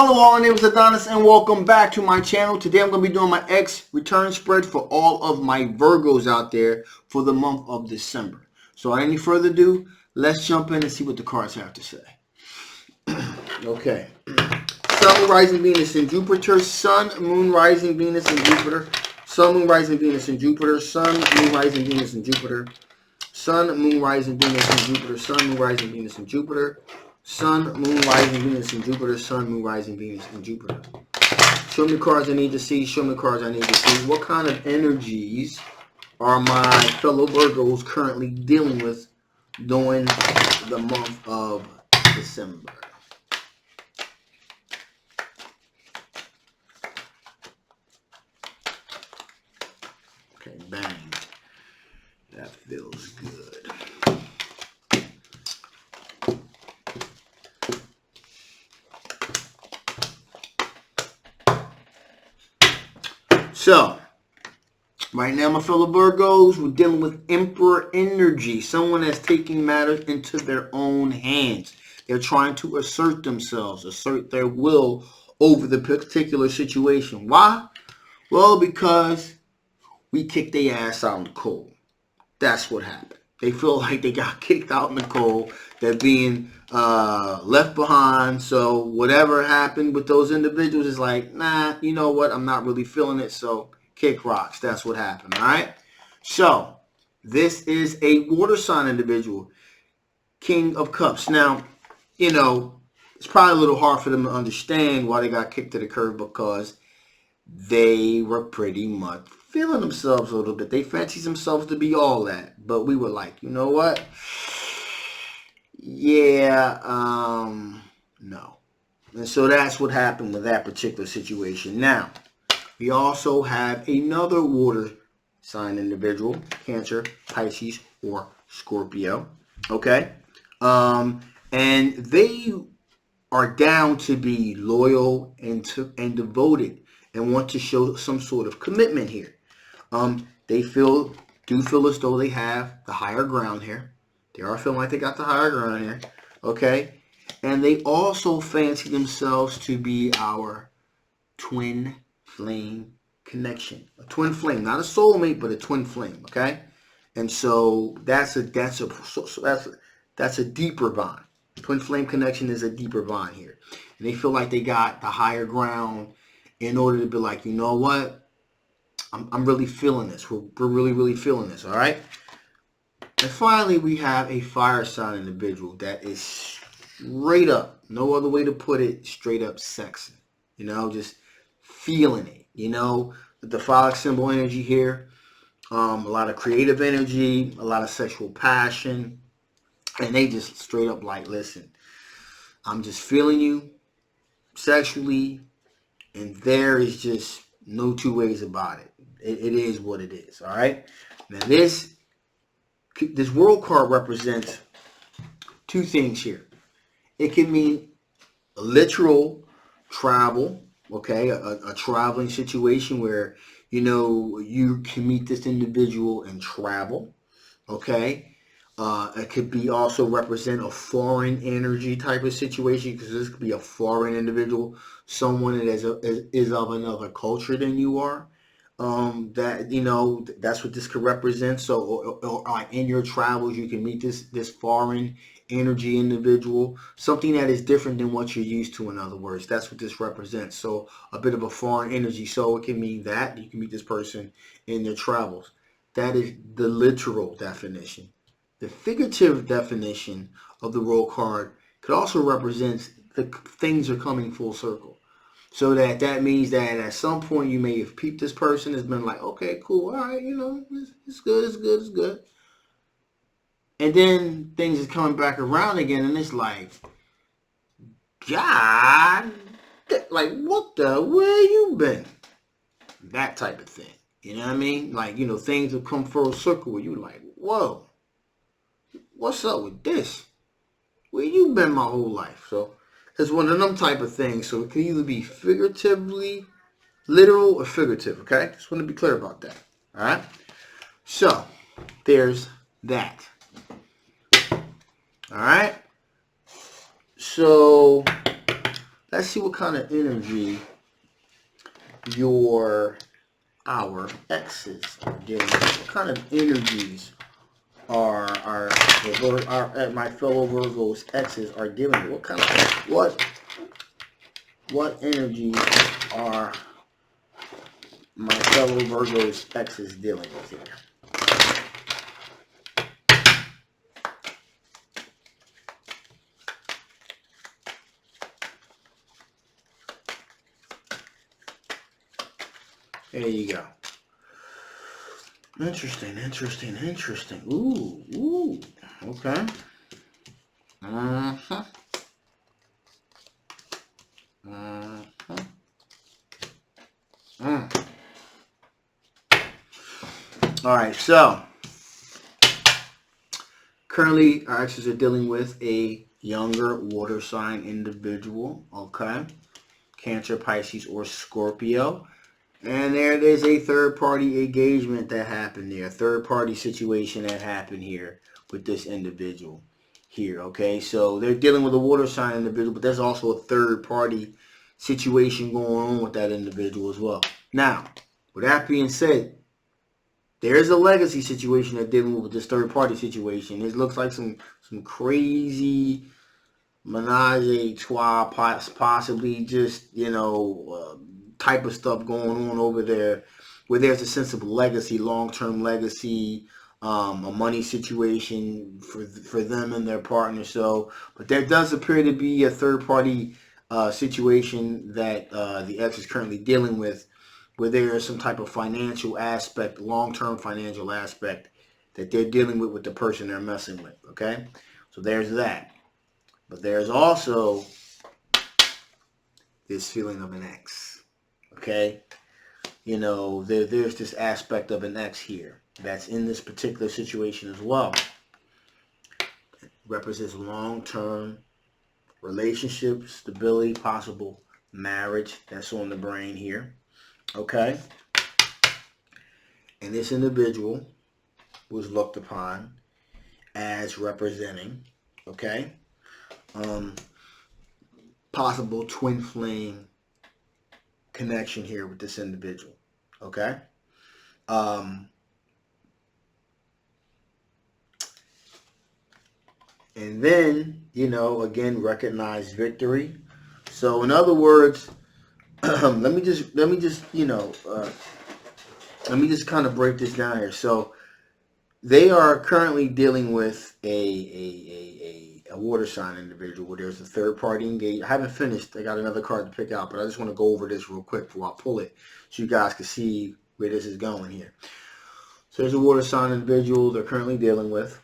Hello all, my name is Adonis and welcome back to my channel. Today I'm going to be doing my X return spread for all of my Virgos out there for the month of December. So without any further ado, let's jump in and see what the cards have to say. Okay. Sun, Moon, Rising, Venus, and Jupiter. Sun, Moon, Rising, Venus, and Jupiter. Sun, Moon, Rising, Venus, and Jupiter. Sun, Moon, Rising, Venus, and Jupiter. Sun, Moon, Rising, Venus, and Jupiter. Sun, Moon, Rising, Venus, and Jupiter. Sun, Moon, Rising, Venus, and Jupiter. Sun, Moon, Rising, Venus, and Jupiter. Show me the cards I need to see. Show me the cards I need to see. What kind of energies are my fellow Virgos currently dealing with during the month of December? Okay, bang. That feels good. So, right now, my fellow Virgos, we're dealing with Emperor energy. Someone that's taking matters into their own hands. They're trying to assert themselves, assert their will over the particular situation. Why? Well, because we kicked their ass out in the cold. That's what happened. They feel like they got kicked out in the cold. They're being left behind. So whatever happened with those individuals is like, nah, you know what? I'm not really feeling it. So kick rocks. That's what happened. All right. So this is a water sign individual. King of Cups. Now, you know, it's probably a little hard for them to understand why they got kicked to the curb, because they were pretty much feeling themselves a little bit. They fancied themselves to be all that. But we were like, you know what? Yeah, no. And so that's what happened with that particular situation. Now, we also have another water sign individual, Cancer, Pisces, or Scorpio. Okay? And they are down to be loyal and devoted and want to show some sort of commitment here. They do feel as though they have the higher ground here. They are feeling like they got the higher ground here. Okay? And they also fancy themselves to be our twin flame connection. A twin flame, not a soulmate, but a twin flame. Okay? And so that's a deeper bond. Twin flame connection is a deeper bond here. And they feel like they got the higher ground in order to be like, you know what? I'm really feeling this. We're really, really feeling this. All right? And finally, we have a fire sign individual that is straight up, no other way to put it, straight up sexy. You know, just feeling it. You know, the phallic symbol energy here. A lot of creative energy, a lot of sexual passion. And they just straight up like, listen, I'm just feeling you sexually. And there is just no two ways about it. It is what it is. All right. Now this world card represents two things here. It can mean a literal travel, okay, a traveling situation where, you know, you can meet this individual and travel, okay. It could be also represent a foreign energy type of situation, because this could be a foreign individual, someone that is of another culture than you are. That, you know, that's what this could represent. So, or like in your travels, you can meet this foreign energy individual, something that is different than what you're used to. In other words, that's what this represents. So, a bit of a foreign energy. So, it can mean that you can meet this person in your travels. That is the literal definition. The figurative definition of the world card could also represent the things are coming full circle. So that means that at some point you may have peeped this person, has been like, okay, cool, all right, you know, it's good. And then things is coming back around again, and it's like, God, like, where you been? That type of thing. You know what I mean? Like, you know, things will come full circle where you like, whoa, what's up with this? Where you been my whole life? So it's one of them type of things. So it can either be figuratively, literal, or figurative. Okay? Just want to be clear about that. All right? So there's that. All right? So let's see what kind of energy our exes are dealing with. What kind of energies are my fellow Virgo's exes are dealing with? What energies are my fellow Virgo's exes dealing with here? There you go. Interesting. Ooh. Okay. Uh-huh. All right, so currently our exes are dealing with a younger water sign individual, okay? Cancer, Pisces, or Scorpio. And there's a third-party engagement that happened there, a third-party situation that happened here with this individual here, okay? So they're dealing with a water sign individual, but there's also a third-party situation going on with that individual as well. Now, with that being said, there's a legacy situation they're dealing with this third-party situation. It looks like some crazy menage a trois, possibly just, type of stuff going on over there, where there's a sense of legacy, long-term legacy, a money situation for them and their partner. So, but there does appear to be a third-party situation that the ex is currently dealing with, where there is some type of financial aspect, long-term financial aspect that they're dealing with the person they're messing with. Okay, so there's that. But there's also this feeling of an ex. Okay, there's this aspect of an ex here that's in this particular situation as well. It represents long-term relationship, stability, possible marriage. That's on the brain here. Okay, and this individual was looked upon as representing, okay, possible twin flame connection here with this individual, okay? And then, again, recognize victory. So in other words, let me just kind of break this down here. So they are currently dealing with a water sign individual where there's a third party engaged. I haven't finished. I got another card to pick out, but I just want to go over this real quick before I pull it so you guys can see where this is going here. So there's a water sign individual they're currently dealing with.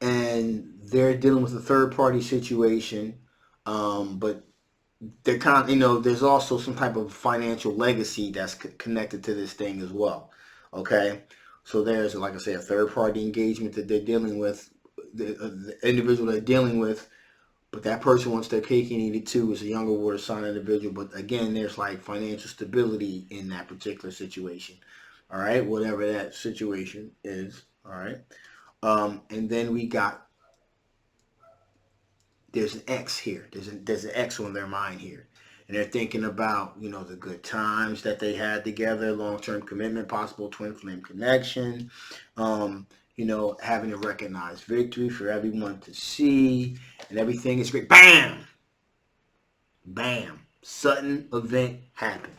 And they're dealing with a third party situation. But they're there's also some type of financial legacy that's connected to this thing as well. Okay, so there's, like I say, a third-party engagement that they're dealing with, the individual they're dealing with, but that person wants their cake and eat it too. Is a younger water sign individual, but again, there's like financial stability in that particular situation. All right, whatever that situation is. All right, and then there's an X here. There's an X on their mind here. And they're thinking about, the good times that they had together, long-term commitment, possible twin flame connection, having to recognize victory for everyone to see, and everything is great. Bam! Bam! Sudden event happened.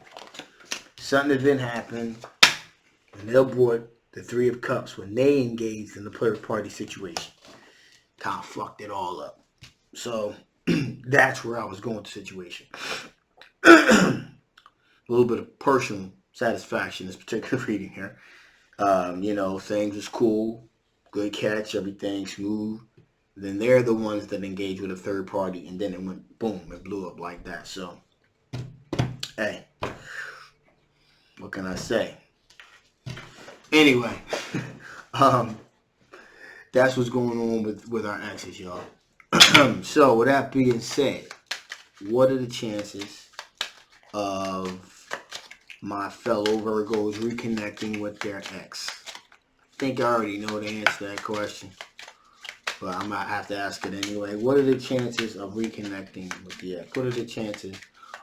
And they brought the Three of Cups when they engaged in the third party situation. Kind of fucked it all up. So that's where I was going with the situation. A little bit of personal satisfaction in this particular reading here. Things was cool, good catch, everything smooth. Then they're the ones that engage with a third party, and then it went boom, it blew up like that. So, hey, what can I say? Anyway, that's what's going on with our exes, y'all. So, with that being said, what are the chances of my fellow Virgos reconnecting with their ex? I think I already know the answer to that question. but I might have to ask it anyway. What are the chances of reconnecting with the ex? What are the chances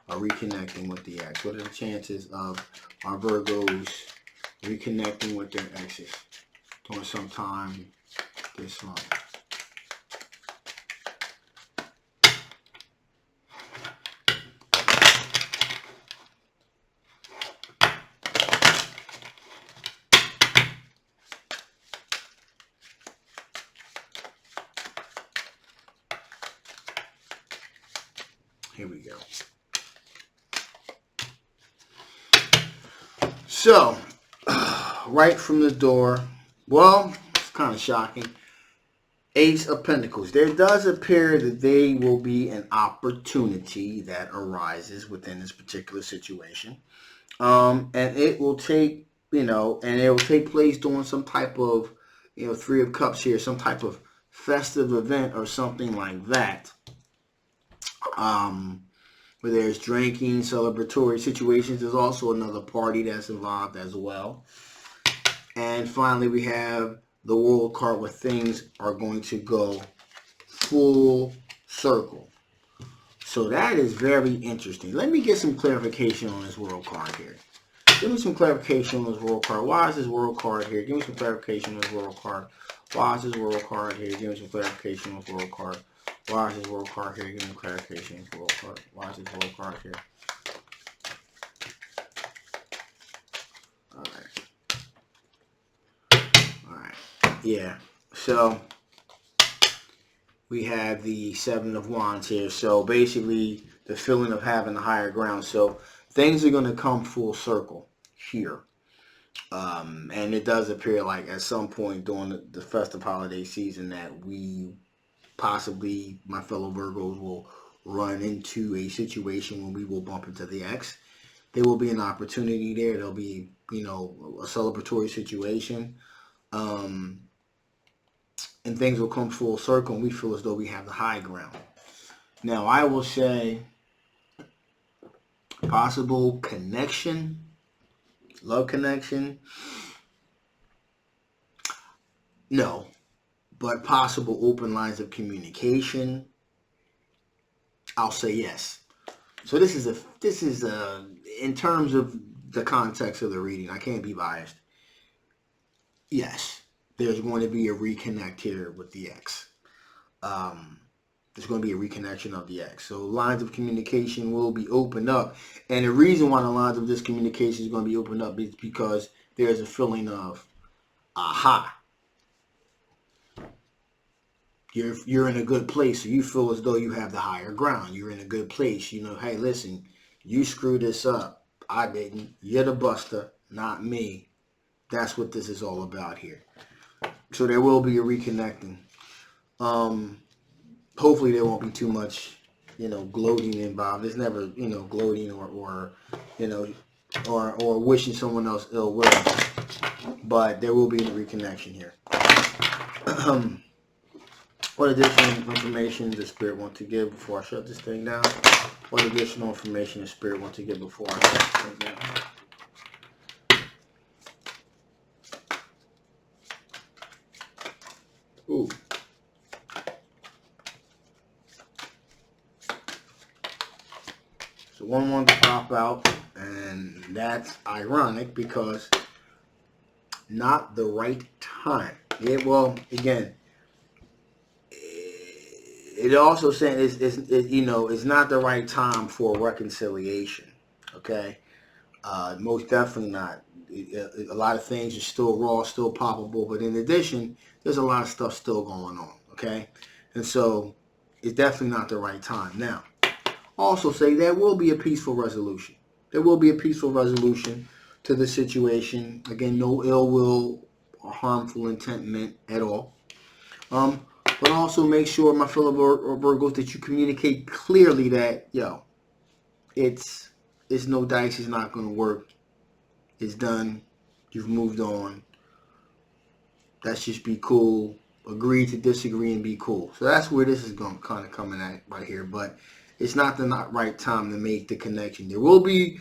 of reconnecting with the ex? What are the chances of our Virgos reconnecting with their exes during some time this month? Here we go. So, right from the door, well, it's kind of shocking. Ace of Pentacles. There does appear that there will be an opportunity that arises within this particular situation. And it will take, and it will take place during some type of, Three of Cups here, some type of festive event or something like that. Where there's drinking, celebratory situations. There's also another party that's involved as well. And finally, we have the World card where things are going to go full circle. So that is very interesting. Let me get some clarification on this World card here. Give me some clarification on this World card. Why is this World card here? Give me some clarification on this World card. Why is this World card here? Give me some clarification on this World card. Why is this World card here? Give me clarification on this World card. Why is this World card here? Alright. Yeah. So, we have the Seven of Wands here. So, basically, the feeling of having the higher ground. So, things are going to come full circle here. And it does appear like at some point during the festive holiday season that we possibly, my fellow Virgos, will run into a situation where we will bump into the ex. There will be an opportunity there. There'll be, a celebratory situation. And things will come full circle and we feel as though we have the high ground. Now, I will say possible connection, love connection. No. But possible open lines of communication, I'll say yes. So this is in terms of the context of the reading, I can't be biased. Yes, there's going to be a reconnect here with the ex. There's going to be a reconnection of the ex. So lines of communication will be opened up. And the reason why the lines of this communication is going to be opened up is because there's a feeling of, aha. You're in a good place, so you feel as though you have the higher ground. You're in a good place. Hey, listen, you screwed this up. I didn't. You're the buster, not me. That's what this is all about here. So there will be a reconnecting. Hopefully there won't be too much, gloating involved. There's never, gloating or wishing someone else ill will. But there will be a reconnection here. What additional information does Spirit want to give before I shut this thing down? What additional information does Spirit want to give before I shut this thing down? Ooh. So one wanted to pop out, and that's ironic because not the right time. Yeah, well, again, it also saying it's not the right time for reconciliation. Okay, most definitely not. A lot of things are still raw, still palpable, but in addition, there's a lot of stuff still going on. Okay, and so it's definitely not the right time. Now, also say there will be a peaceful resolution. There will be a peaceful resolution to the situation. Again, no ill will or harmful intent meant at all. But also make sure, my fellow Virgos, that you communicate clearly that, it's no dice, it's not going to work. It's done. You've moved on. Let's just be cool. Agree to disagree and be cool. So that's where this is going to kind of coming at right here. But it's not the right time to make the connection. There will be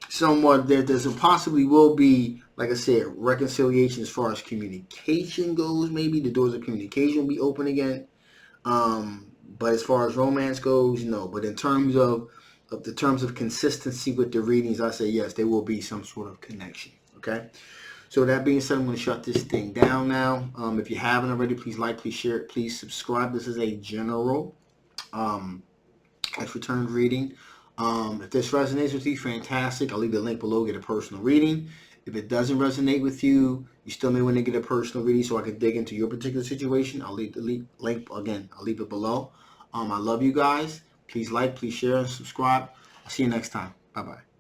somewhat there's a possibly will be, like I said, reconciliation as far as communication goes. Maybe the doors of communication will be open again. But as far as romance goes, no. But in terms of the terms of consistency with the readings, I say yes, there will be some sort of connection. Okay. So that being said, I'm going to shut this thing down now. If you haven't already, please like, please share it, please subscribe. This is a general EX RETURN reading. If this resonates with you, fantastic. I'll leave the link below. Get a personal reading. If it doesn't resonate with you, you still may want to get a personal reading so I can dig into your particular situation. I'll leave the link again. I'll leave it below. I love you guys. Please like, please share, and subscribe. I'll see you next time. Bye-bye.